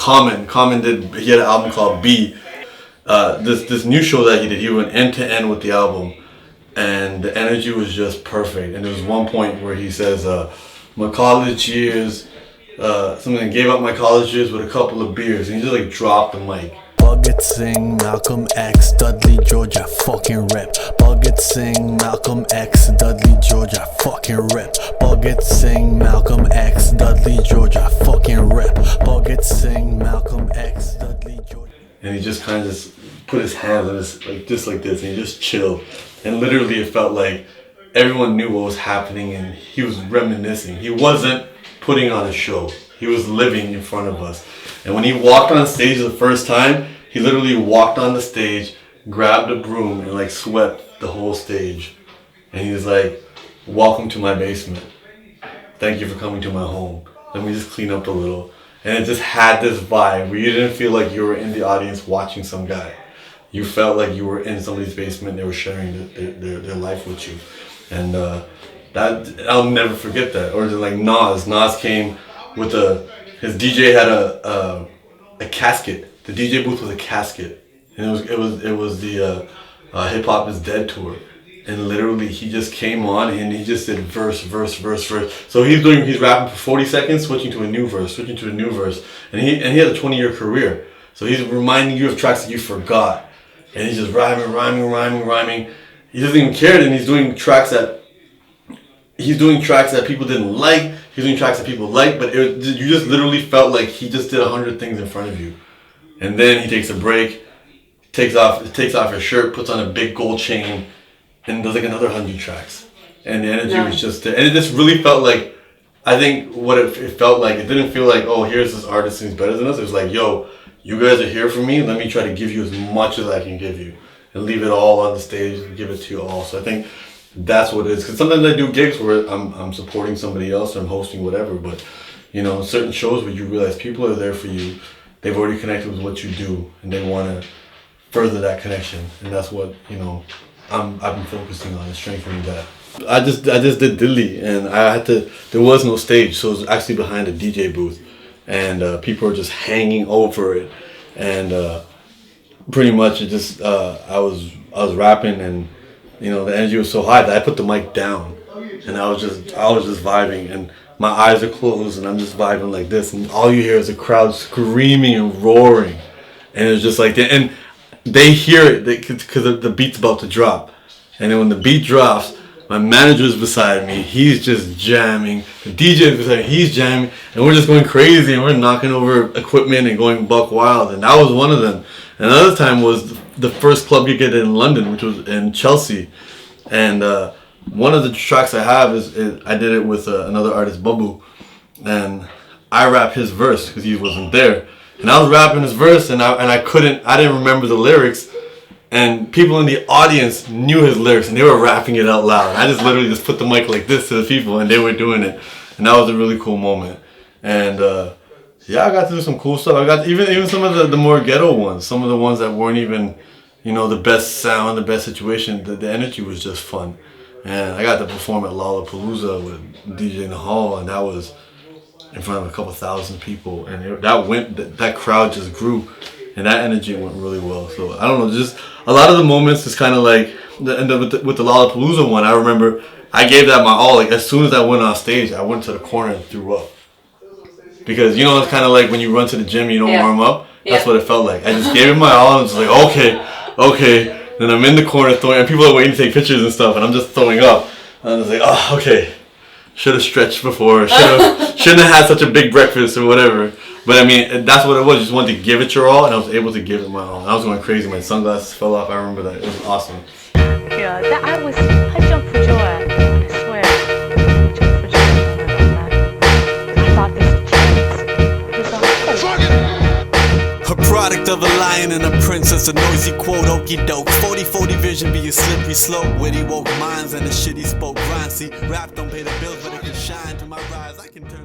He had an album called B. This new show that he did, he went end to end with the album, and the energy was just perfect. And there was one point where he says, "My college years, something gave up my college years with a couple of beers," and he just like dropped the mic. Buggett Singh, Malcolm X, Dudley George, I fucking rip. Buggett Singh, Malcolm X, Dudley George, I fucking rip. Buggett Singh, Malcolm X, Dudley George, I fucking rip. Buggett Singh, Malcolm X, Dudley George. And he just kind of just put his hands on his, like this, and he just chilled. And literally it felt like everyone knew what was happening, and he was reminiscing. He wasn't putting on a show. He was living in front of us. And when he walked on stage the first time, he literally walked on the stage, grabbed a broom, and like swept the whole stage. And he was like, "Welcome to my basement. Thank you for coming to my home. Let me just clean up a little." And it just had this vibe where you didn't feel like you were in the audience watching some guy. You felt like you were in somebody's basement. They were sharing their life with you. And that, I'll never forget that. Or like Nas came with his DJ had a casket. The DJ booth was a casket, and it was the Hip Hop Is Dead tour, and literally he just came on and he just did verse. So he's rapping for 40 seconds, switching to a new verse, and he had a 20-year career. So he's reminding you of tracks that you forgot, and he's just rhyming. He doesn't even care, and he's doing tracks that people didn't like. He's doing tracks that people like, but you just literally felt like he just did 100 things in front of you. And then he takes a break, takes off his shirt, puts on a big gold chain, and does like another 100 tracks. And the energy was just there. And it just really felt like, I think what it felt like, it didn't feel like, oh, here's this artist who's better than us. It was like, yo, you guys are here for me. Let me try to give you as much as I can give you. And leave it all on the stage and give it to you all. So I think that's what it is. Because sometimes I do gigs where I'm supporting somebody else or I'm hosting whatever. But, you know, certain shows where you realize people are there for you. They've already connected with what you do, and they want to further that connection, and that's what, you know, I've been focusing on, is strengthening that. I just did Diddley, and there was no stage, so it was actually behind a DJ booth, and people were just hanging over it, and pretty much it just I was rapping, and you know the energy was so high that I put the mic down, and I was just vibing, and my eyes are closed and I'm just vibing like this, and all you hear is a crowd screaming and roaring, and it's just like that. And they hear it because the beat's about to drop, and then when the beat drops, my manager's beside me, he's just jamming, the DJ's beside me, he's jamming, and we're just going crazy, and we're knocking over equipment and going buck wild. And that was one of them. Another time was the first club gig I did in London, which was in Chelsea, and one of the tracks I have is I did it with another artist, Babu, and I rapped his verse because he wasn't there, and I was rapping his verse, and I didn't remember the lyrics, and people in the audience knew his lyrics, and they were rapping it out loud. I just literally just put the mic like this to the people, and they were doing it, and that was a really cool moment. And yeah, I got to do some cool stuff. I got even some of the more ghetto ones, some of the ones that weren't even, you know, the best sound, the best situation. The energy was just fun. And I got to perform at Lollapalooza with DJ Nahal, and that was in front of a couple thousand people, and that crowd just grew, and that energy went really well. So I don't know, just a lot of the moments is kind of like with the Lollapalooza one. I remember I gave that my all. Like as soon as I went on stage, I went to the corner and threw up, because you know it's kind of like when you run to the gym, you don't warm up. That's what it felt like. I just gave it my all, and it's like okay. Then I'm in the corner throwing, and people are waiting to take pictures and stuff, and I'm just throwing up. And I was like, oh, okay. Should have stretched before. Shouldn't have had such a big breakfast or whatever. But I mean, that's what it was. You just wanted to give it your all, and I was able to give it my all. And I was going crazy. My sunglasses fell off. I remember that. It was awesome. Yeah, I jumped for joy. I swear. I jumped for joy when I got that. I thought this was A product of a lion and a princess, a noisy quote, okey doke. 40-40 vision be a slippery slope. Witty woke minds and the shit he spoke. Grind, see, rap don't pay the bills, but it can shine to my rise. I can turn